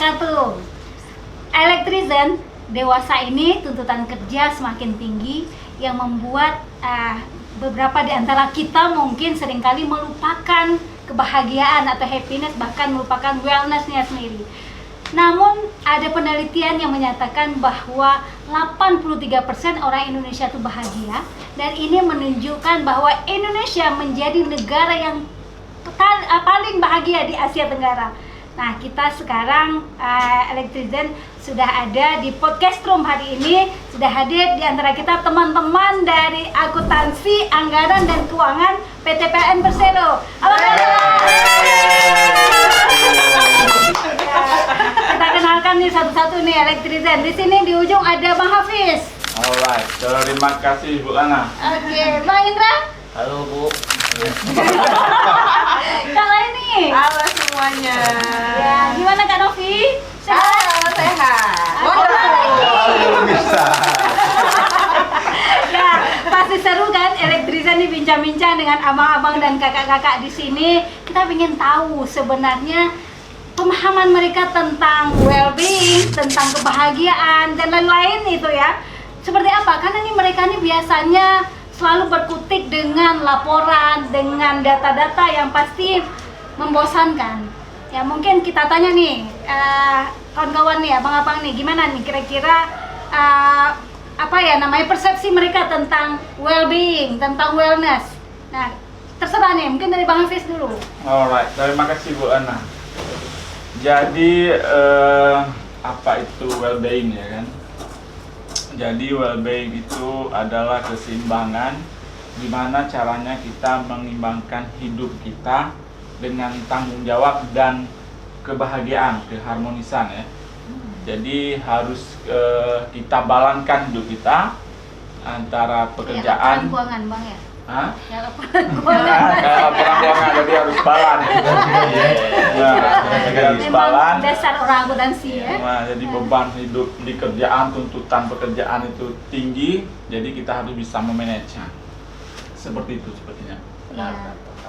wabarakatuh. Elektrizen, dewasa ini tuntutan kerja semakin tinggi yang membuat beberapa di antara kita mungkin seringkali melupakan kebahagiaan atau happiness, bahkan melupakan wellness-nya sendiri. Namun ada penelitian yang menyatakan bahwa 83% orang Indonesia itu bahagia, dan ini menunjukkan bahwa Indonesia menjadi negara yang paling bahagia di Asia Tenggara. Nah, kita sekarang Elektrizen sudah ada di podcast room hari ini. Sudah hadir di antara kita teman-teman dari akuntansi, anggaran dan keuangan PT PLN Persero. Halo kita kenalkan nih satu-satu nih Elektrizen. Di sini di ujung ada Bang Hafiz. Alright, terima kasih Bu Ana. Oke, Bang Indra. Halo Bu. Kalau ini. Halo semuanya. Ya, gimana Kak Novi? Halo, sehat. Bisa. Ya, pasti seru kan Elektrizen nih bincang-bincang dengan abang-abang dan kakak-kakak di sini. Kita ingin tahu sebenarnya pemahaman mereka tentang well-being, tentang kebahagiaan dan lain-lain itu ya. Seperti apa? Karena nih mereka nih biasanya selalu berkutik dengan laporan, dengan data-data yang pasti membosankan. Ya mungkin kita tanya nih, kawan-kawan nih, abang-abang nih, gimana nih kira-kira apa ya namanya persepsi mereka tentang well-being, tentang wellness. Nah, terserah nih, mungkin dari Bang Hafiz dulu. Alright, terima kasih Bu Ana. Jadi apa itu well-being ya kan? Jadi well-being itu adalah keseimbangan, gimana caranya kita mengimbangkan hidup kita dengan tanggung jawab dan kebahagiaan, keharmonisan ya. Jadi harus kita balankan hidup kita antara pekerjaan. Ya, keuangan Bang ya. Hah? Ya, keuangan. Kayak laporan keuangan, jadi harus balan. Harus balan. Memang dasar orang akuntansi ya. Nah, jadi beban hidup di kerjaan, tuntutan pekerjaan itu tinggi, jadi kita harus bisa memanage-nya. Seperti itu sepertinya.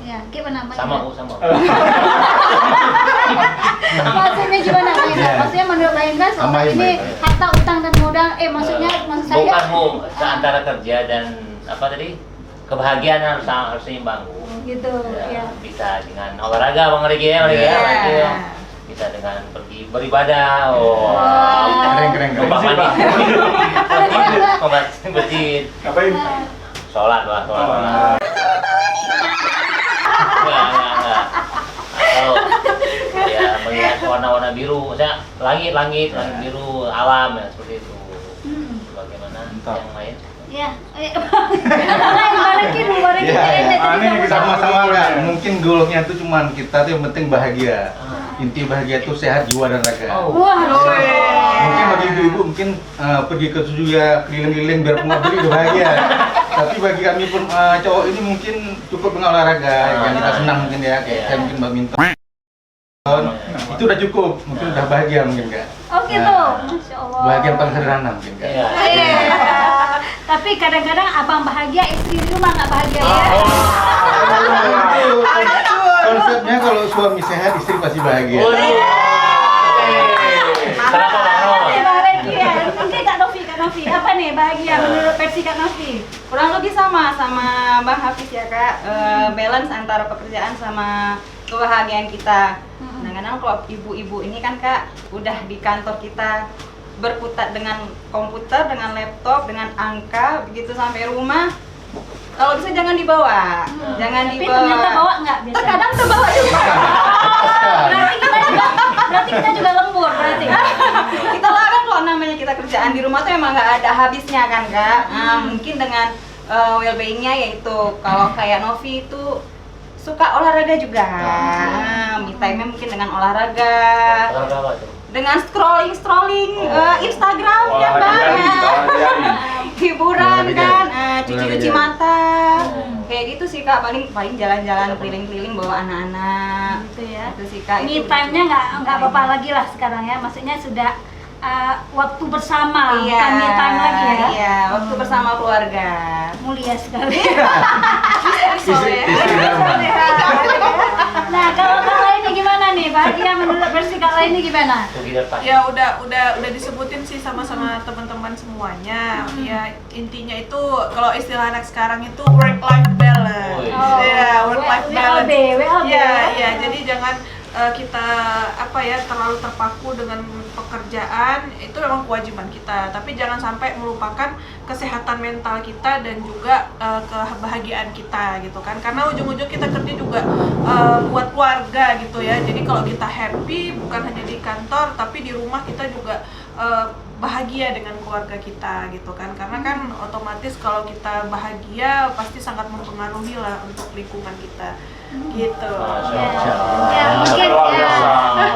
Ya, gimana Bang? Sama Bu, sama. Maksudnya gimana Bang Indra? Maksudnya menurut Bang Indra selama ini harta, utang dan modal, maksudnya maksud saya Bukan Bu, antara kerja dan apa tadi? Kebahagiaan harus seimbang Bu. gitu ya. Bisa dengan olahraga Bang Regi ya, olahraga. Bisa dengan pergi beribadah. Keren. Numpang mandi. Kombat masjid. Ngapain? Sholat. Enggak. Atau ya melihat warna-warna biru, maksudnya langit biru, alam ya seperti itu. Bagaimana yang lain? Ya, balikin. Ini sama-sama nggak? Mungkin goalnya itu cuman kita tuh yang penting bahagia. Inti bahagia itu sehat jiwa dan raga. Wah, Mungkin bagi ibu-ibu mungkin pergi ke suju ya keliling-keliling biar punya beli bahagia. Tapi bagi kami pun cowok ini mungkin cukup dengan olahraga yang kita senang mungkin ya. Kayak saya mungkin badminton. Itu udah cukup, mungkin udah bahagia mungkin kak. Oh gitu, Masya Allah. Bahagia yang paling sederhana mungkin kak. Tapi kadang-kadang abang bahagia, istri di rumah nggak bahagia ya. Konsepnya kalau suami sehat, istri pasti bahagia. Mungkin Kak Novi, apa nih bahagia menurut versi Kak Novi? Kurang lebih sama Bang Hafiz ya Kak. Balance antara pekerjaan sama kebahagiaan kita. Kadang-kadang kalau ibu-ibu ini kan Kak, udah di kantor kita berkutat dengan komputer, dengan laptop, dengan angka, begitu sampai rumah. Kalau bisa jangan dibawa, Tapi ternyata bawa nggak biasanya? Terkadang terbawa juga. Berarti kita juga lembur berarti. Kita larang kalau namanya kita kerjaan di rumah tuh emang nggak ada habisnya kan Kak. Nah, mungkin dengan well-being-nya yaitu kalau kayak Novi itu suka olahraga juga. Me time-nya mungkin dengan olahraga. Olahraga apa tuh? Dengan scrolling Instagram ya banyak. Hiburan kan, cuci mata. Kayak gitu sih Kak, paling jalan-jalan keliling-keliling bawa anak-anak. Gitu ya. Itu sih Kak. Me time-nya nggak apa-apa lagi lah sekarang ya. Maksudnya sudah waktu bersama, bukan me time lagi ya. Iya, waktu bersama keluarga. Mulia sekali. Istri drama. Nah, kalau ini gimana nih Pak bahagia menurut versi Kak Laini gimana? Together Pak. Ya udah disebutin sih sama teman-teman semuanya. Ya intinya itu kalau istilah anak sekarang itu work life balance. Oh, Ya, work life balance. WLB. Ya, jadi jangan kita terlalu terpaku dengan pekerjaan. Itu memang kewajiban kita, tapi jangan sampai melupakan kesehatan mental kita dan juga kebahagiaan kita gitu kan, karena ujung-ujung kita kerja juga buat keluarga gitu ya. Jadi kalau kita happy bukan hanya di kantor tapi di rumah kita juga bahagia dengan keluarga kita gitu kan, karena kan otomatis kalau kita bahagia pasti sangat mempengaruhi lah untuk lingkungan kita gitu. Ya, mungkin Luar ya. biasa.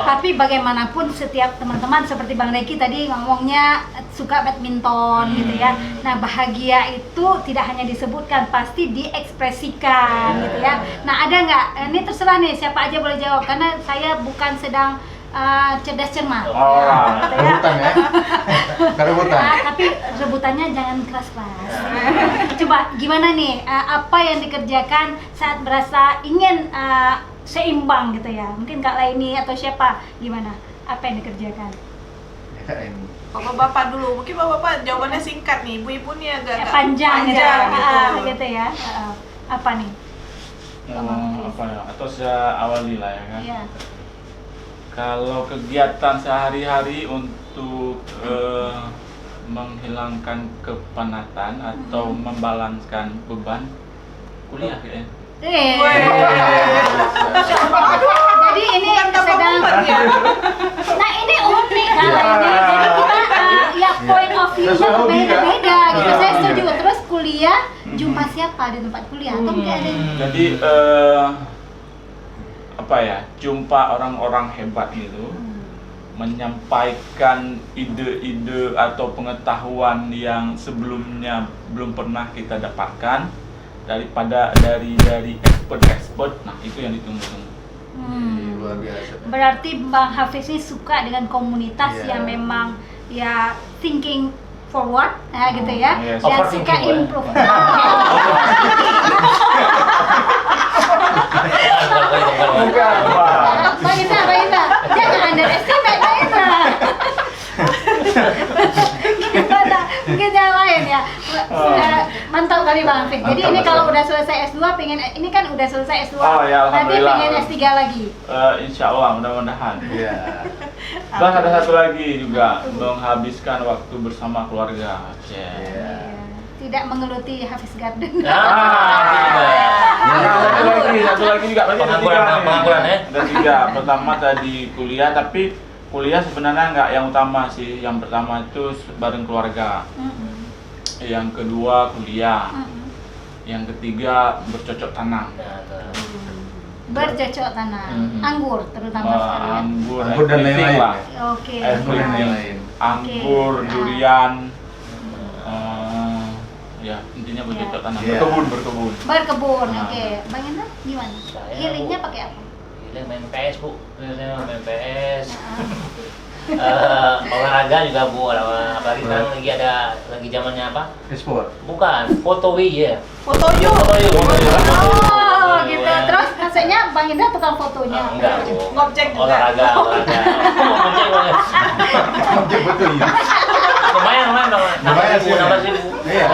Tapi bagaimanapun setiap teman-teman seperti Bang Reki tadi ngomongnya suka badminton gitu ya. Nah, bahagia itu tidak hanya disebutkan, pasti diekspresikan gitu ya. Nah, ada nggak? Ini terserah nih siapa aja boleh jawab karena saya bukan sedang cerdas cermat. Oh, Gitu ya. Rebutan ya. Rebutan. Tapi rebutannya jangan keras-keras. Coba gimana nih? Apa yang dikerjakan saat merasa ingin seimbang gitu ya? Mungkin Kak Laini atau siapa? Gimana? Apa yang dikerjakan? Ini. Bapak-bapak dulu, mungkin bapak-bapak jawabannya singkat nih, ibu-ibu nih agak Panjang gitu, gitu. gitu ya. Apa nih? apa ya? Atau saya awali lah ya kan. Iya. Kalau kegiatan sehari-hari untuk menghilangkan kepenatan atau membalanskan beban, kuliah kayaknya. Jadi ini sedang. Nah, ini unik kan ini. Jadi kita ya point of view-nya berbeda-beda gitu. Saya setuju. Terus kuliah jumpa siapa di tempat kuliah? Atau mungkin ada Jadi jumpa orang-orang hebat itu menyampaikan ide-ide atau pengetahuan yang sebelumnya belum pernah kita dapatkan dari expert. Nah, itu yang ditunggu-tunggu. Luar biasa. Berarti Bang Hafiz ini suka dengan komunitas Iya. yang memang ya thinking forward gitu ya, Yes. dan suka Overthinking, improve. Bukan, Pak. Bang Indra, jangan underestimate Bang Indra. Gimana? Mungkin yang lain ya. Mantap kali Bang Hafiz. Jadi Mantap, ini kalau mantap. udah selesai S2 pengen, ini kan udah selesai S2. Oh, ya, Nanti alhamdulillah. pengen S3 lagi. Insya Allah, mudah-mudahan. Iya. Dan ada satu lagi juga, menghabiskan waktu bersama keluarga. Iya. Tidak mengeluti Hafiz Garden. Satu lagi juga tadi ada tiga nih. Pengangguran ya. Ada tiga. Pertama tadi kuliah, tapi kuliah sebenarnya nggak yang utama sih. Yang pertama itu bareng keluarga. Yang kedua kuliah. Yang ketiga bercocok tanam. Bercocok tanam, anggur terutama sekali ya. Anggur Dan everything lain-lain. lah. Oke. Everything. Lain-lain. Anggur, Oke. durian. Ya intinya bercocok tanam. Iya. Berkebun. Berkebun, Nah. oke. Bang Indra gimana? Saya, Healingnya Bu. pakai apa? Healing main PS Bu, main PS. Olahraga juga Bu, apalagi sekarang lagi zamannya apa? Esport. Bukan, foto ya. Foto yuk. Oh, gitu. Terus maksudnya Bang Indra tukang fotonya. Enggak Bu. Ngobjek juga. Olahraga. Ngobjek boleh. Objek betul ya. Lumayan Lumayan sih. 16.000. Iya.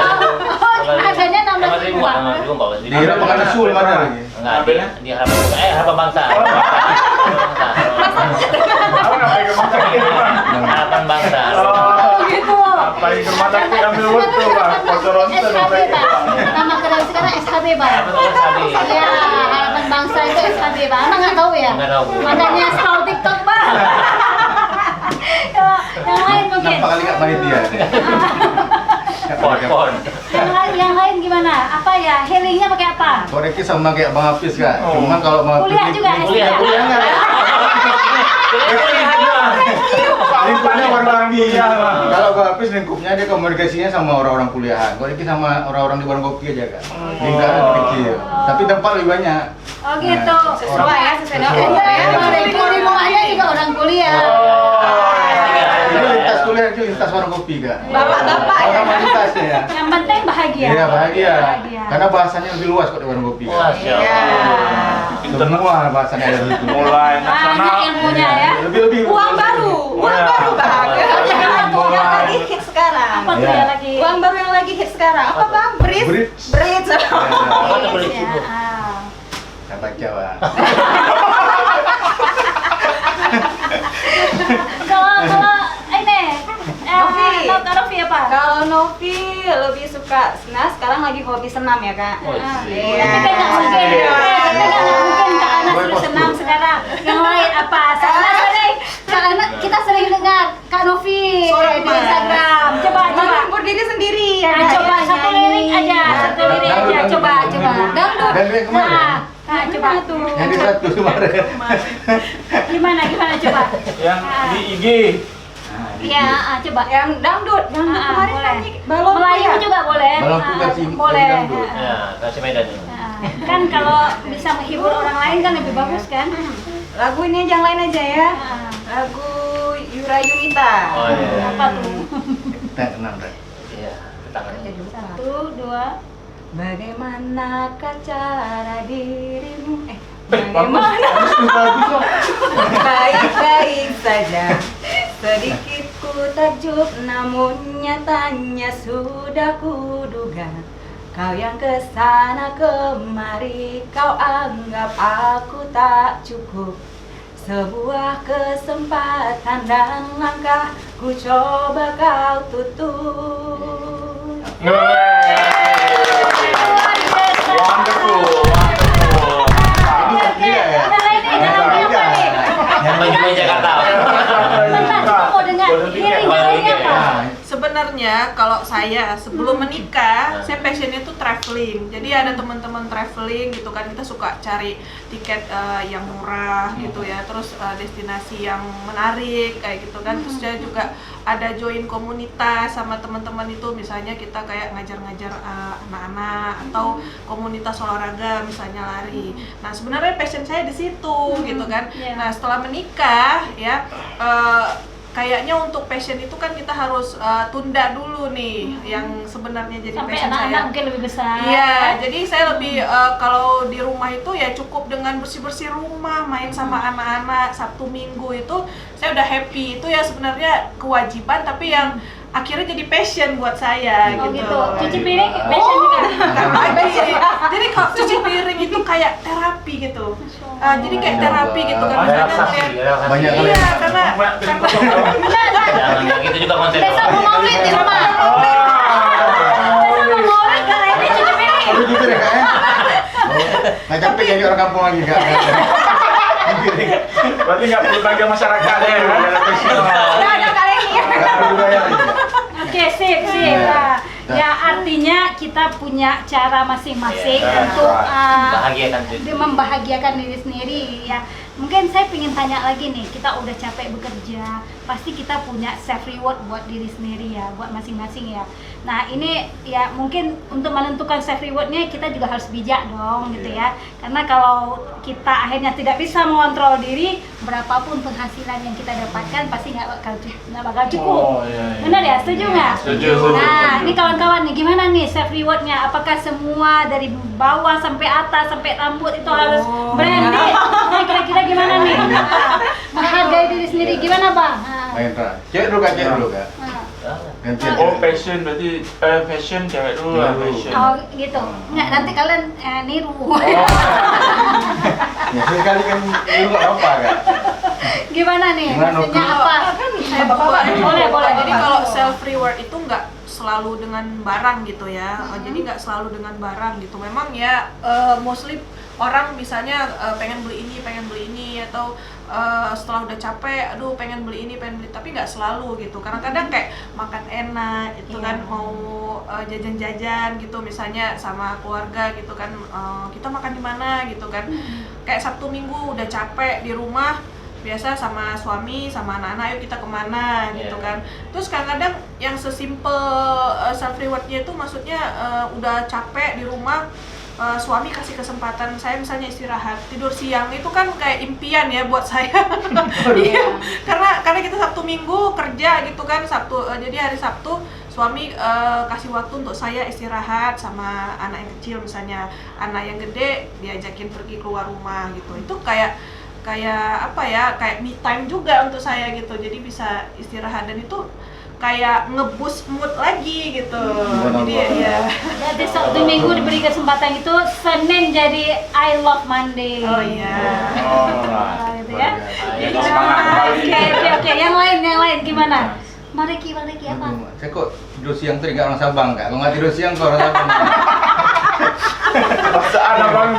Oh, harganya 16.000. 14.000. Di Irak makan sul mana lagi? Enggak, di harapan bangsa. Apa ngapain ke rumah sakit, Bang? Harapan bangsa. Oh, gitu. Ngapain ke rumah sakit ambil foto, Bang? Foto ronsen SHB, sampai Bang. Nama keren sekarang SHB, Bang. Betul sekali. Ya, harapan bangsa itu SHB, Bang. Emang nggak tahu ya? Nggak tahu. Makanya scroll TikTok, Bang. Ya, yang lain mungkin. Nampak kali nggak panitia deh. Pon. Yang lain gimana? Apa ya? Healingnya pakai apa? Kok Reki sama kayak Bang Hafiz Kak. Oh. Cuman kalau mau Kuliah juga, Kuliah S3. enggak. Lingkupnya orang kuliah, Bang. Kalau Bang Hafiz lingkupnya dia komunikasinya sama orang-orang kuliahan. Kok Reki sama orang-orang di warung kopi aja kan. Lingkaran kecil. Tapi tempat lebih banyak. Oh gitu. Sesuai ya, sesuai dengan Sesuai. umur ya. Bang Reki di rumahnya juga orang kuliah. Ini lintas kuliah itu lintas warung kopi Kak. Bapak-bapak ya. Orang lintasnya ya. Yang penting bahagia. Iya bahagia. Bahagia. Karena bahasanya lebih luas kok di warung kopi. Kak. Masya Iya. Allah. Mungkin Semua bahasannya ada di situ. mulai Banyak nasional. yang punya ya. Lebih Uang baru, uang ya. baru bang. Yang lagi hit sekarang. Apa tuh Ya. yang lagi? Uang baru yang lagi hit sekarang. Apa bang? Bridge. Bridge. Bridge. Apa tuh beli Ya, itu? Saya baca, Pak. Kalau ini Novi. Kak Novi apa? Kalau Novi lebih suka, nah sekarang lagi hobi senam ya kak. Oh, Iya. Tapi kan nggak mungkin, tapi kan nggak mungkin Kak Anas lu senam sekarang. Yang lain apa? Sekarang sering Kak Anas kita sering dengar Kak Novi Suara di emas. Instagram. Coba. Menghibur diri sendiri ya. Nah, Kak, coba ya, satu nyanyi. lirik aja, satu lirik aja. Coba. Dangdut. Dan yang kemarin. Nah, coba tuh. Yang di satu kemarin. Gimana coba? Yang di IG. Nah, di Iya, sini. coba. Yang dangdut kemarin boleh. nyanyi balon Melayu ya. juga boleh. Balonku kasih boleh. dangdut. Ya, kasih Medan ini. Kan kalau bisa menghibur orang lain kan lebih bagus kan? Lagu ini aja yang lain aja ya. Ah. Lagu Yura Yunita. Oh iya. Apa tuh? Kita kenal, Ray. Iya, tangannya. 1, 2. Bagaimanakah cara dirimu? Bagus. Bagus loh. Baik-baik saja. Sedikit ku takjub namun nyatanya sudah kuduga. Kau yang kesana kemari, kau anggap aku tak cukup. Sebuah kesempatan dan langkah ku coba kau tutup. Wonderful. Oke, ada lagi apa nih? Yang baju Jakarta. Bentar, kita mau dengar lirik-liriknya apa? Sebenarnya kalau saya sebelum menikah, saya passionnya tuh traveling. Jadi ada teman-teman traveling gitu kan, kita suka cari tiket yang murah gitu ya, terus destinasi yang menarik kayak gitu kan. Terus saya juga ada join komunitas sama teman-teman itu, misalnya kita kayak ngajar-ngajar anak-anak atau komunitas olahraga misalnya lari. Nah sebenarnya passion saya di situ gitu kan. Iya. Nah setelah menikah ya. Kayaknya untuk passion itu kan kita harus tunda dulu nih yang sebenarnya jadi Sampai passion anak-anak saya. mungkin lebih besar. Iya, jadi saya lebih kalau di rumah itu ya cukup dengan bersih-bersih rumah, main sama anak-anak, Sabtu Minggu itu saya udah happy. Itu ya sebenarnya kewajiban tapi yang akhirnya jadi passion buat saya Oh gitu. gitu. Cuci piring passion juga. Bukan lagi. Jadi kalau cuci piring itu kayak terapi gitu. Jadi kayak terapi gitu kan. Misalnya Relaksasi, ngeliat- relaksasi. Banyak kali. Iya, karena Jangan kayak gitu juga konsepnya. Besok mau maulid di rumah. Besok mau maulid karena ini cuci piring. Lu gitu deh, Kak, ya? Nggak capek jadi orang kampung lagi, Kak. Berarti nggak perlu bagi masyarakat ya. Udah ada kali ini ya. Nggak perlu bayar. Oke, sip. Nah, ya artinya kita punya cara masing-masing Iya. untuk Bahagiakan diri. membahagiakan diri sendiri ya. Mungkin saya ingin tanya lagi nih, kita udah capek bekerja, pasti kita punya self reward buat diri sendiri ya, buat masing-masing ya. Nah ini ya mungkin untuk menentukan self rewardnya kita juga harus bijak dong gitu ya. Karena kalau kita akhirnya tidak bisa mengontrol diri, berapapun penghasilan yang kita dapatkan pasti nggak bakal cukup. Oh, iya, iya. Benar ya? Setuju nggak? Setuju. Nah ini kawan-kawan nih, gimana nih self rewardnya? Apakah semua dari bawah sampai atas sampai rambut itu harus branded? Nah, kira-kira gimana nih? Menghargai diri sendiri gimana bang? Main Kak. Cek dulu, Kak, cek dulu, Kak. Gantian. Oh passion berarti fashion cewek dulu lah Dulu. fashion. Oh gitu. Nggak, nanti kalian niru. Ya, sekali kan lu nggak apa, Kak. Gimana nih? Gimana, Maksudnya Novi? apa? Saya bapak Boleh. Jadi kalau self reward itu nggak selalu dengan barang gitu ya. Jadi nggak selalu dengan barang gitu. Memang ya mostly orang misalnya pengen beli ini atau setelah udah capek, aduh pengen beli ini, pengen beli, tapi nggak selalu gitu. Kadang-kadang kayak makan enak itu kan, mau jajan-jajan gitu misalnya sama keluarga gitu kan, kita makan di mana gitu kan. Kayak Sabtu Minggu udah capek di rumah, biasa sama suami sama anak-anak, yuk kita kemana gitu kan. Terus kadang-kadang yang sesimpel self rewardnya itu maksudnya udah capek di rumah, suami kasih kesempatan saya misalnya istirahat tidur siang, itu kan kayak impian ya buat saya. Iya, karena kita Sabtu Minggu kerja gitu kan, Sabtu jadi hari Sabtu suami kasih waktu untuk saya istirahat sama anak yang kecil, misalnya anak yang gede diajakin pergi keluar rumah gitu. Itu kayak apa ya, kayak me time juga untuk saya gitu, jadi bisa istirahat dan itu kayak nge-boost mood lagi gitu. Jadi ya. Berarti Sabtu Minggu diberi kesempatan itu, Senin jadi I love Monday. Oh iya. Nah, gitu ya. Jadi semangat kembali. Oke. Yang lain gimana? Mariki apa? Saya kok tidur siang tuh nggak orang Sabang kak. Kalau nggak tidur siang kok orang Sabang. Perasaan abang.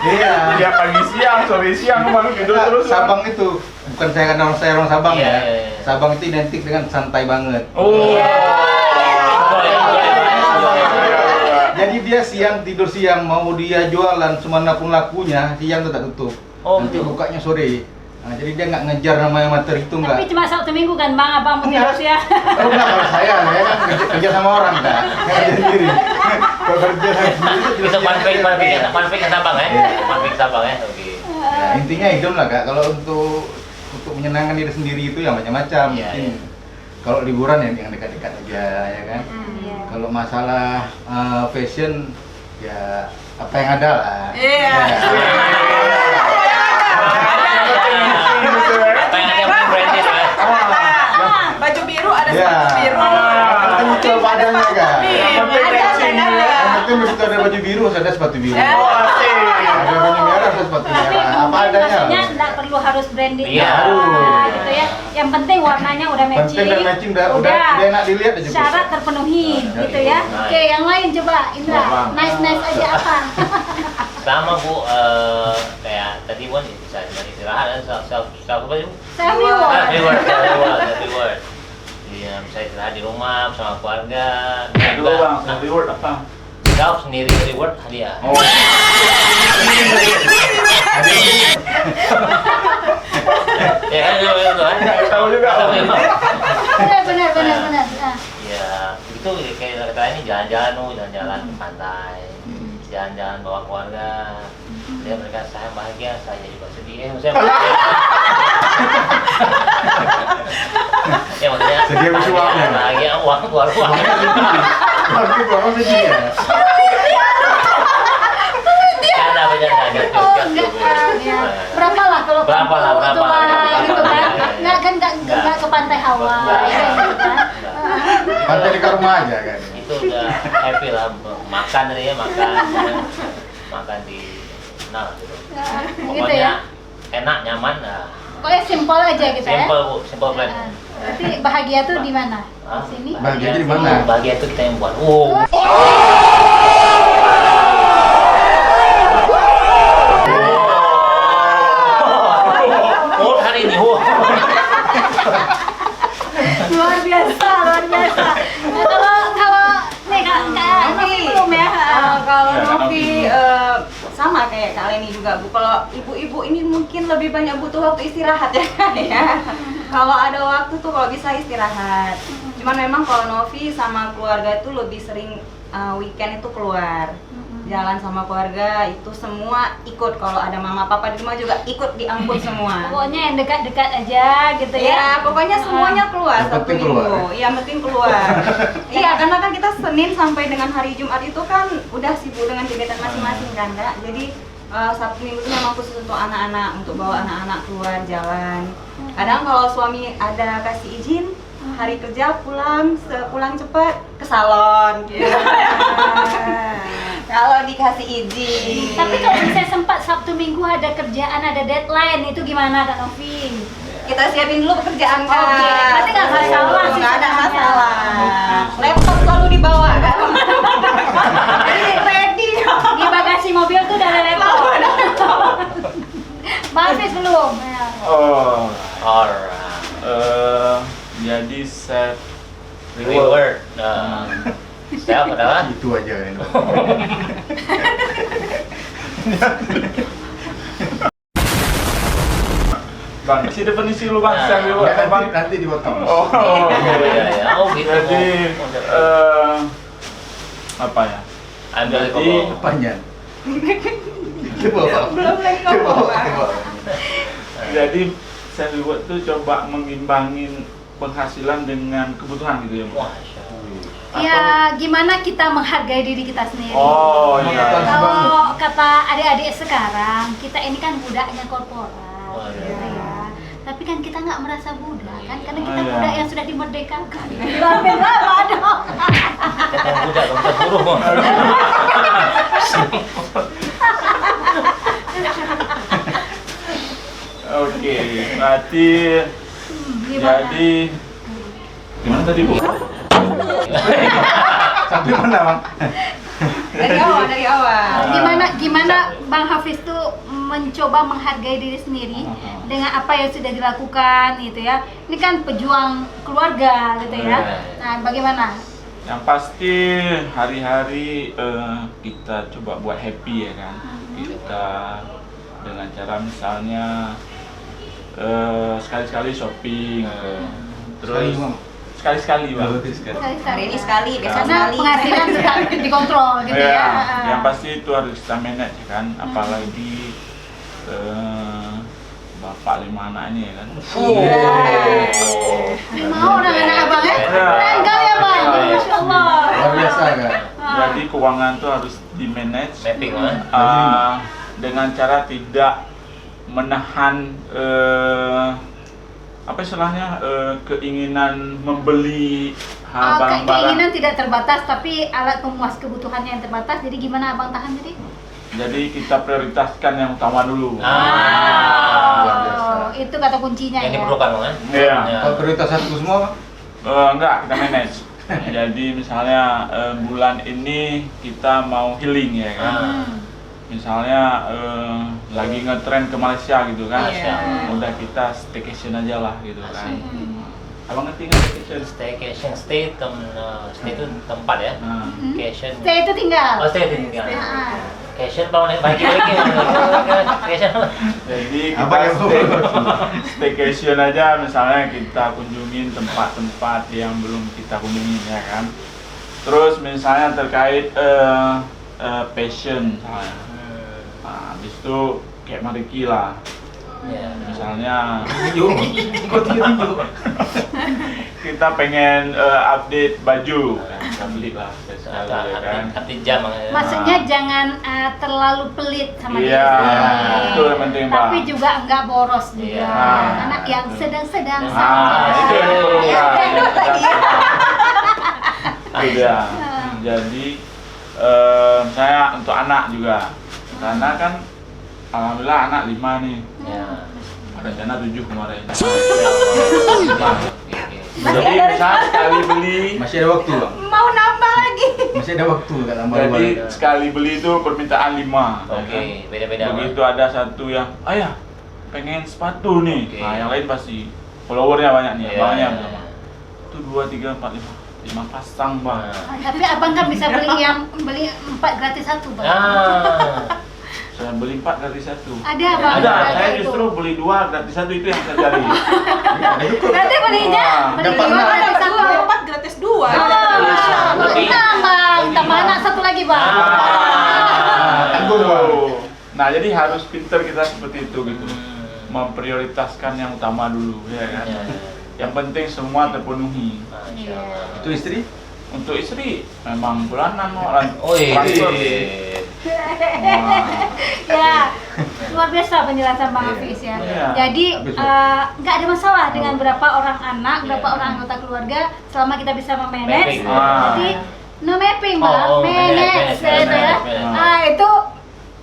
Iya. Dia pagi siang, sore siang abang tidur terus. Sabang itu bukan saya orang Sabang Iya, ya. iya, iya. Sabang itu identik dengan santai banget. Oh. Jadi dia siang tidur siang, mau dia jualan semanapun lakunya siang tetap tutup. Oh, Nanti gitu. bukanya sore. Nah, jadi dia nggak ngejar namanya materi itu Tapi nggak. cuma Sabtu Minggu kan Bang, abang mau tidur ya. Oh enggak, kalau saya kan kerja sama orang kak, kerja sendiri. Kalau kerja sendiri tidur Itu siang. konflik Sabang ya? Iya. Konflik Sabang ya? Oke. Ya, intinya hidup lah kak. Kalau untuk menyenangkan diri sendiri itu ya macam-macam. Iya, Mungkin iya. kalau liburan yang dekat-dekat aja ya kan. Iya. Kalau masalah fashion ya apa yang ada lah. Iya. Apa yang ada yang branded ya? Baju biru ada Ya. sepatu biru. Yang penting itu padanya kak. Yang penting Yang ada. penting begitu ada baju biru ada sepatu biru. Ya. Ada baju merah ada sepatu Tapi merah. Apa mungkin adanya. maksudnya nggak perlu harus branded Iya. gitu ya. Yang penting warnanya udah matching. Penting dan matching udah enak dilihat aja. Syarat terpenuhi Nah, gitu ya. nah. Oke, yang lain coba Indra. Bang. Nice aja apa? Sama Bu, kayak tadi pun bisa dengan istirahat dan self apa itu? Saya reward. Reward. Iya, bisa istirahat di rumah bersama keluarga. Dulu bang, reward apa? Self sendiri reward hadiah. Oh. Ya kan itu kan? Tahu juga. Benar. Ah. Ya, itu kayak kata ini jalan-jalan ke pantai, jalan-jalan bawa keluarga. Dia mereka saya bahagia, saya juga sedih. Saya ya maksudnya Sedih habis uangnya. bahagia uang keluar uang. Tapi orang sedih ya. Karena bercanda Oh, enggak. Ya. Berapa lah kalau Berapa lah, kamu berapa tua lah. gitu kan? Iya. Enggak kan enggak ke pantai Hawaii Enggak. gitu kan? Pantai dekat rumah aja kan. Itu udah happy lah, makan tadi ya makan di gitu. Gitu ya. Enak, nyaman lah. Pokoknya simple aja gitu ya. Simple plan. Berarti bahagia tuh di mana? Hah? Di sini. Bahagia di mana? Bahagia itu kita yang buat. Oh. Oh, hari ini. Oh. Luar biasa. Nah, kalau nih Kak Novi belum ya? Kalau Ya, Kak Novi sama kayak Kak Leni juga Bu. Kalau ibu-ibu ini mungkin lebih banyak butuh waktu istirahat ya kan ya. Kalau ada waktu tuh kalau bisa istirahat. Cuman memang kalau Novi sama keluarga itu lebih sering weekend itu keluar. Jalan sama keluarga itu semua ikut. Kalau ada mama papa di rumah juga ikut diangkut semua. Pokoknya yang dekat-dekat aja gitu ya. Ya, pokoknya semuanya keluar Yang Sabtu penting keluar. Minggu. Iya, yang penting keluar. Iya, karena kan kita Senin sampai dengan hari Jumat itu kan udah sibuk dengan kegiatan masing-masing kan, Kak. Jadi Sabtu Minggu itu memang khusus untuk anak-anak, untuk bawa anak-anak keluar jalan. Kadang kalau suami ada kasih izin, hari kerja pulang cepat ke salon gitu. Kalau dikasih izin. Tapi kalau misalnya sempat Sabtu Minggu ada kerjaan, ada deadline, itu gimana Kak Novi? Kita siapin dulu pekerjaan, Kak. Oke, berarti nggak masalah sih Nggak ada sebenarnya. masalah. Laptop selalu dibawa, kan? Jadi ready. Di bagasi mobil tuh udah ada laptop. Hafiz belum? Ya. Oh. Alright. Jadi set Reward. Self adalah Itu aja kan. Bang, kasih definisi lu bang, Nah, self reward Ya, bang. nanti dipotong. Oh, ya. Oh gitu. jadi Oh, apa ya? ambil jadi- kobong. Panjang. Coba. Belum lagi ngomong, Bang. Jadi self reward tuh coba mengimbangin penghasilan dengan kebutuhan gitu ya, Bang. Wah, Masya Allah. Ya, gimana kita menghargai diri kita sendiri. Oh iya. Kalau kata adik-adik sekarang, kita ini kan budaknya korporat, Oh, iya. gitu ya. Tapi kan kita nggak merasa budak kan, karena kita Oh, iya. budak yang sudah dimerdekakan. Lama dong. Kita budak dong, kita buruh. Oke, berarti Gimana? jadi gimana tadi Bu? Sampai mana, Bang? Dari awal. Gimana Bang Hafiz tuh mencoba menghargai diri sendiri dengan apa yang sudah dilakukan gitu ya. Ini kan pejuang keluarga gitu ya. Nah, bagaimana? Yang pasti hari-hari kita coba buat happy ya kan. Kita dengan cara misalnya sekali-sekali shopping, Sekali, terus Bang. sekali-sekali Bang. Hari ini sekali, besok Karena sekali. penghasilan tetap dikontrol gitu ya. Ya, yang pasti itu harus kita manage ya kan, apalagi bapak 5 anak ini ya kan. Mau orang anak abang ya? Ya. Enggak ya bang? Masya Allah. Luar biasa kan? Jadi keuangan tuh harus di manage Mapping mah. dengan cara tidak menahan apa istilahnya keinginan membeli barang-barang. Keinginan tidak terbatas, tapi alat pemuas kebutuhannya yang terbatas. Jadi gimana abang tahan tadi? Jadi kita prioritaskan yang utama dulu. Luar biasa. Itu kata kuncinya Yang ya. diperlukan kan? Iya. Kalau prioritas satu semua, Bang? Enggak, kita manage. Jadi misalnya bulan ini kita mau healing ya kan. Misalnya lagi ngetren ke Malaysia gitu kan. Iya. Udah kita staycation aja lah gitu kan. Abang ngerti nggak staycation? Stay itu tempat ya. Nah, Vacation. Stay itu tinggal. Oh, stay itu tinggal. Ah. Vacation kalau naik bagi-bagi. Vacation. jadi kita Apa yang staycation aja, misalnya kita kunjungin tempat-tempat yang belum kita kunjungin ya kan. Terus misalnya terkait passion misalnya. Nah, habis itu kayak Mariki lah. Ya. Misalnya Yuk, ikut yuk. kita pengen update baju, kan? Kita beli lah sekali ya kan. Arti jam. Maksudnya jangan terlalu pelit sama diri Iya, sendiri. itu yang penting Bang. Tapi juga enggak boros juga. Iya. Anak yang sedang-sedang Ah, saja. itu yang perlu Ya, Itu dia. Jadi saya untuk anak juga, karena kan alhamdulillah anak 5 nih, Ya. rencana 7 kemarin. Masih Jadi ada misalnya sekali beli, Masih ada waktu, Bang. Mau nambah lagi. Masih ada waktu nggak lama jadi lama. sekali beli itu permintaan 5. Oke, beda-beda. Begitu ada satu yang, ayah pengen sepatu nih, Oke. nah yang lain pasti followernya banyak nih, Iya, banyak iya, berapa? iya. Itu 2, 3, 4, 5 pasang Bang. Tapi abang kan bisa beli 4 gratis 1 bang. Ah. Saya beli 4 gratis 1. Ada bang. Ada, ada saya itu. justru beli 2 gratis 1 itu yang saya cari. Berarti belinya Wah, beli dapat 2 enggak? gratis 1. Dua, empat gratis 2. Lebih. Bang, tambah anak 1 lagi bang. Tanggung, Bang. Nah, jadi harus pinter kita seperti itu gitu. Memprioritaskan yang utama dulu ya kan. Ya. Yang penting semua terpenuhi. Masya Allah. Itu istri? Untuk istri memang bulanan orang Oh iya. transfer. Wah. Ya, luar biasa penjelasan Bang Hafiz ya. Iya. Jadi Habis, nggak ada masalah dengan berapa orang anak, berapa Iya. orang anggota keluarga, selama kita bisa memanage. Mapping. Jadi no mapping bang, Oh, manage manage, gitu ya. manage. Nah itu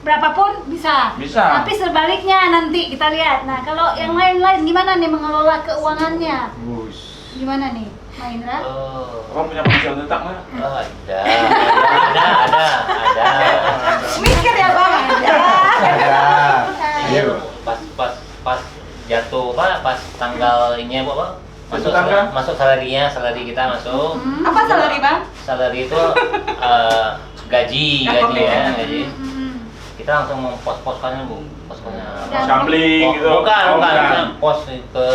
berapapun bisa. Bisa. Tapi sebaliknya nanti kita lihat. Nah kalau yang lain-lain gimana nih mengelola keuangannya? Bus. Gimana nih, Mbak Indra? Oh. Abang punya penghasilan tetap nggak? Oh, ada. Mikir ya bang. Ya. Ayo. Pas jatuh pas tanggal ini apa Pak? Jatuh tanggal? Masuk salary kita masuk. Apa salary bang? Salary itu gaji ya, gaji. Kita langsung mempos-poskannya Bu, poskannya. Gambling gitu? Bukan, Oh, bukan. bukan. Pos ke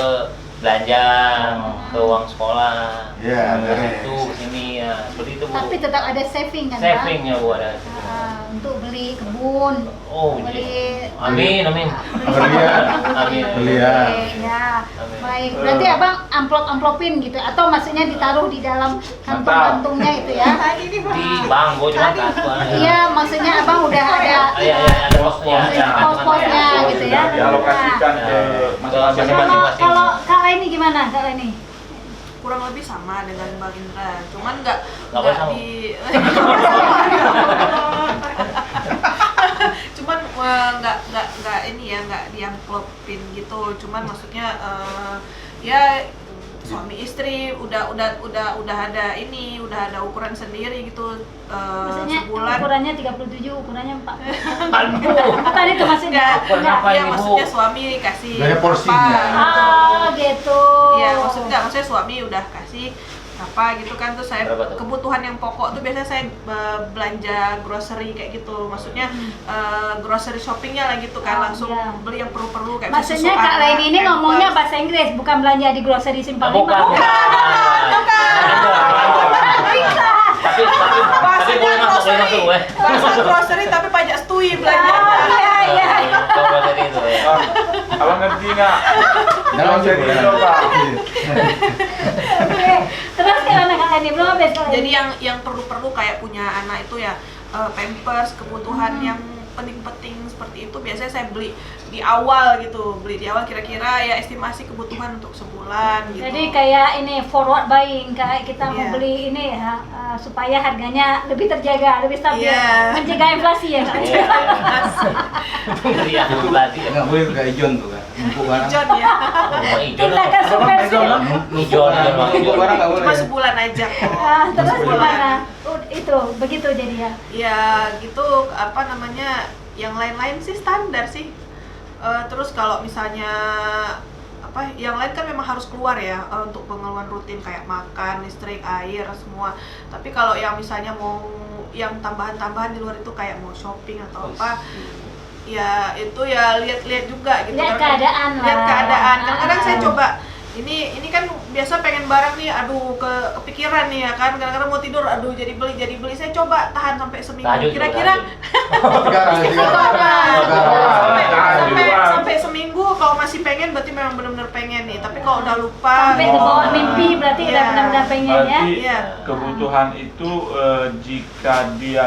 belanja, Oh. ke uang sekolah. Ya, Ke beres. situ, ke sini ya. Seperti itu Bu. Tapi tetap ada saving kan Bang? Savingnya Bu ada. untuk beli kebun, Oh, beli amin. Berlian. Amin. Berlian. ya. Amin. Baik, berarti abang amplopin gitu, atau maksudnya ditaruh di dalam kantong-kantongnya itu ya? Di bank, gua cuma kartu aja. Iya, maksudnya abang udah ada Iya, ada posnya. pos-posnya gitu ya. Sudah dialokasikan ke masing-masing. Kalau kalau Kak Leni gimana, Kak Leni? Kurang lebih sama dengan Bang Indra, cuman nggak boleh sama. di cuman nggak ini ya, nggak diamplopin gitu, cuman maksudnya ya suami istri udah ada ini, udah ada ukuran sendiri gitu, Maksudnya sebulan. ukurannya 37, ukurannya 40. Aduh. Apa itu maksudnya? Ukuran Enggak. apa Ya ini, Bu? maksudnya suami kasih Dari porsinya. apa, Oh, gitu. iya maksudnya suami udah kasih apa gitu kan, terus saya Berapa tuh? kebutuhan yang pokok tuh biasanya saya belanja grocery kayak gitu, maksudnya grocery shoppingnya lah gitu kan, Oh, langsung iya. beli yang perlu-perlu kayak Maksudnya susu Kak anak, Leni ini pampers. ngomongnya bahasa Inggris, bukan belanja di grocery Simpang Bukan. 5. Tapi boleh masuk, weh. bahasa grocery tapi pajak stui belanja. Iya. Coba dari itu ya. Abang ngerti nggak? Dalam Jadi sebulan. itu, Pak. Oke. Terus gimana Kak Leni? Belum habis Kak Leni? Jadi yang perlu-perlu kayak punya anak itu ya pampers, kebutuhan yang penting-penting seperti itu biasanya saya beli di awal gitu, kira-kira ya estimasi kebutuhan untuk sebulan gitu. Jadi kayak ini forward buying, kayak kita mau Iya. beli ini ya, supaya harganya lebih terjaga, lebih stabil, Iya. mencegah inflasi ya Kak. Iya. Beli yang berarti ya. Nggak boleh kayak Ijon tuh kan. Numpuk barang. John ya, Oh, hijau. Tindakan subversif. Hijau, Numpuk barang nggak boleh. cuma sebulan aja kok. Terus Sebulan. gimana? Itu begitu jadi ya. Ya gitu, apa namanya, yang lain-lain sih standar sih. Terus kalau misalnya apa, yang lain kan memang harus keluar ya, untuk pengeluaran rutin kayak makan, listrik, air, semua. Tapi kalau yang misalnya mau yang tambahan-tambahan di luar itu kayak mau shopping atau apa, ya itu ya lihat-lihat juga gitu. Lihat Karena- keadaan lah. Lihat keadaan. Kadang-kadang saya Ah. coba ini kan biasa pengen barang nih, aduh kepikiran nih ya kan, kadang-kadang mau tidur, aduh jadi beli, saya coba tahan sampai seminggu, Tahajud, kira-kira Sekarang. sampai seminggu. Kalau masih pengen berarti memang benar-benar pengen nih, tapi kalau udah lupa Sampai dibawa mimpi berarti udah Iya. benar-benar pengen ya. Berarti Iya. kebutuhan itu jika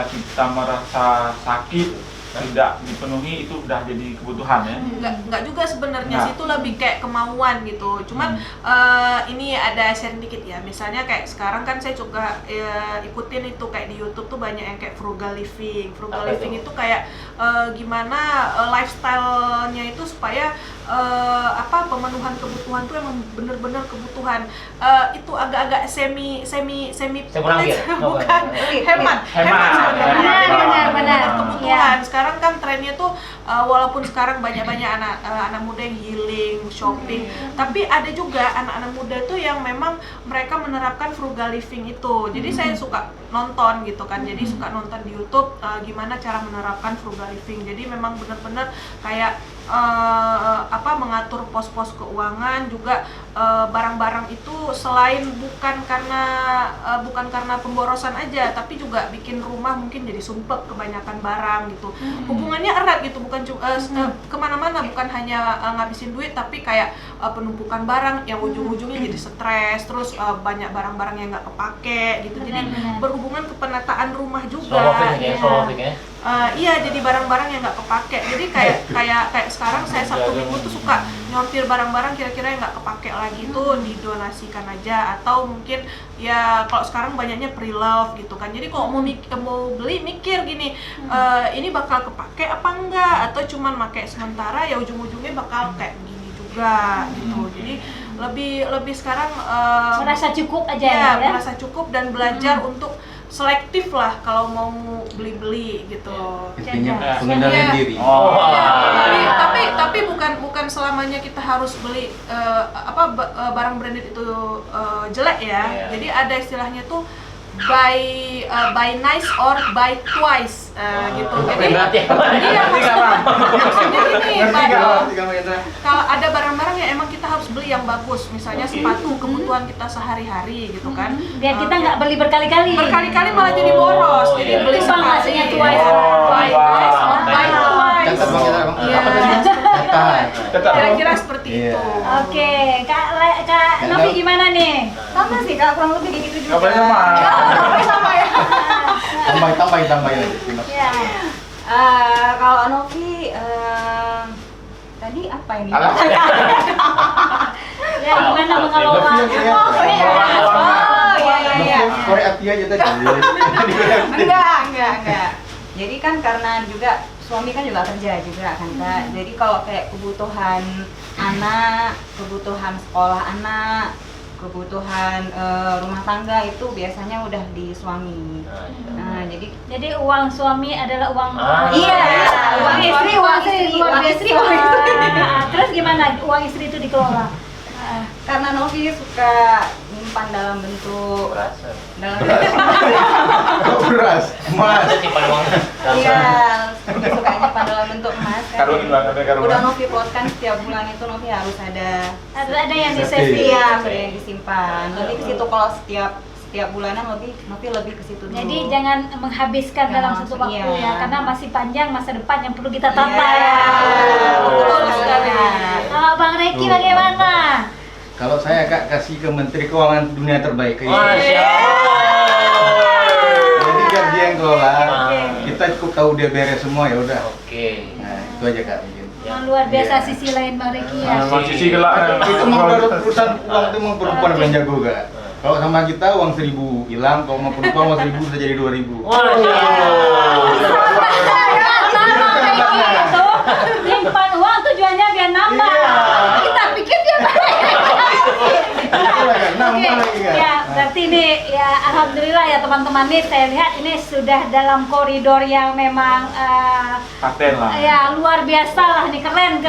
kita merasa sakit tidak dipenuhi itu udah jadi kebutuhan ya. nggak juga sebenarnya Nggak. sih, itu lebih kayak kemauan gitu. Cuman ini ada sharing dikit ya, misalnya kayak sekarang kan saya juga ikutin itu kayak di YouTube tuh banyak yang kayak frugal living. Frugal Apa living itu? itu kayak gimana lifestyle-nya itu supaya pemenuhan kebutuhan tuh emang bener-bener kebutuhan. Itu agak-agak semi kurang pelit, ya? bukan hemat Hemat. sebenarnya. Benar. Kebutuhan sekarang kan trennya tuh walaupun sekarang banyak anak muda yang healing, shopping, tapi ada juga anak-anak muda tuh yang memang mereka menerapkan frugal living itu. Jadi saya suka nonton gitu kan, jadi suka nonton di YouTube gimana cara menerapkan frugal living. Jadi memang benar-benar kayak mengatur pos-pos keuangan juga, barang-barang itu selain bukan karena pemborosan aja, tapi juga bikin rumah mungkin jadi sumpek kebanyakan barang gitu. Hubungannya erat gitu, bukan kemana-mana, bukan hanya ngabisin duit, tapi kayak penumpukan barang yang ujung-ujungnya jadi stres, terus banyak barang-barang yang nggak kepake gitu. Jadi Benar-benar. berhubungan ke penataan rumah juga. Slow living ya, Iya. slow living ya. Iya, jadi barang-barang yang nggak kepake. Jadi kayak sekarang saya Sabtu Minggu tuh suka nyortir barang-barang kira-kira yang nggak kepake lagi itu didonasikan aja, atau mungkin ya kalau sekarang banyaknya pre-love gitu kan. Jadi kalau mau beli mikir gini, ini bakal kepake apa enggak, atau cuman pakai sementara ya ujung-ujungnya bakal kayak begini juga gitu. Jadi lebih sekarang Merasa cukup aja ya, ya. merasa cukup dan belajar untuk selektif lah kalau mau beli gitu. Intinya pengendalian Iya. diri. Oh. Tapi bukan selamanya kita harus beli barang branded itu jelek ya. Iya. Jadi ada istilahnya tuh buy nice or buy twice gitu. Jadi Berarti apa? iya, maksudnya gini, Ngerti. kalau ada barang-barang yang emang kita harus beli yang bagus, misalnya sepatu kebutuhan kita sehari-hari gitu kan. Biar kita nggak beli berkali-kali. Berkali-kali malah jadi boros. Jadi iya. beli Itu bang sekali. hasilnya twice. Oh, Iya. Oke, Kak Novi gimana nih? Sama sih Kak, kurang lebih kayak gitu juga. Kabarnya sama. Kabarnya sama ya. Tambah ya. Ya. Kalau Novi tadi apa ini? Ya, gimana mengelola? Novi yang lihat. Oh iya. Oh iya. Korek api aja tadi. Enggak. Jadi kan karena juga suami kan juga kerja juga kan Kak. Jadi kalau kayak kebutuhan anak, kebutuhan sekolah anak, kebutuhan rumah tangga itu biasanya udah di suami. Nah, Jadi uang suami adalah uang iya, uang istri, luar uang istri. biasa. Terus gimana uang istri itu dikelola? Karena Novi suka nyimpan dalam bentuk Berasa. Beras, emas. Ada simpan uang. iya, Novi suka nyimpan dalam bentuk emas kan. Karungin banget, ada karungan. Udah Novi plotkan setiap bulan itu Novi harus ada Ada yang di Safety. safety. iya, ada yang disimpan. Lebih ke situ kalau setiap bulanan Novi lebih ke situ dulu. Jadi jangan menghabiskan Jangan dalam satu langsung, waktu iya. ya, karena masih panjang masa depan yang perlu kita tata Iya. ya. Betul sekali. Kalau Bang Reki bagaimana? Kalau saya Kak kasih ke Menteri Keuangan dunia terbaik ke Masya Jadi biar dia yang kelola, Oke. kita cukup tahu dia beres semua ya udah. Oke. Nah, itu aja Kak mungkin. Yang luar biasa Iya. sisi lain Bang Reki ya. Memang sisi gelap. Itu memang kalau urusan uang itu memang perempuan yang jago Kak. Kalau sama kita uang 1.000 hilang, kalau mau perempuan uang 1.000 bisa jadi 2.000. Sama Reki itu nyimpan uang tujuannya biar nambah. Iya. Kita pikir dia Itulah Kak, nambah lagi Kak. Ya, berarti ini ya alhamdulillah ya teman-teman nih saya lihat ini sudah dalam koridor yang memang Paten lah. ya luar biasa lah nih, keren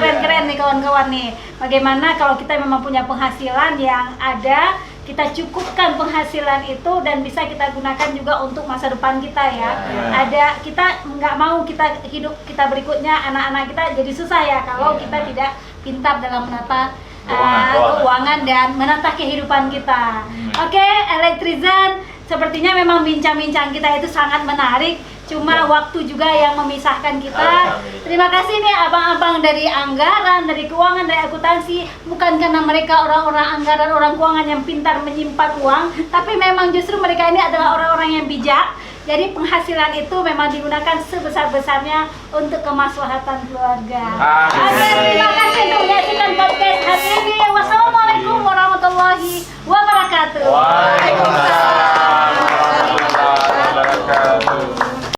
nih kawan-kawan nih. Bagaimana kalau kita memang punya penghasilan yang ada, kita cukupkan penghasilan itu dan bisa kita gunakan juga untuk masa depan kita ya. Ada kita nggak mau kita hidup kita berikutnya anak-anak kita jadi susah ya kalau kita tidak pintar dalam menata keuangan dan menata kehidupan kita. Oke, Elektrizen, sepertinya memang bincang-bincang kita itu sangat menarik. Cuma waktu juga yang memisahkan kita. Terima kasih nih abang-abang dari anggaran, dari keuangan, dari akuntansi. Bukan karena mereka orang-orang anggaran, orang keuangan yang pintar menyimpan uang, tapi memang justru mereka ini adalah orang-orang yang bijak. Jadi penghasilan itu memang digunakan sebesar-besarnya untuk kemaslahatan keluarga. Oke, terima kasih untuk menyaksikan podcast hari ini. Wassalamualaikum warahmatullahi wabarakatuh. Waalaikumsalam.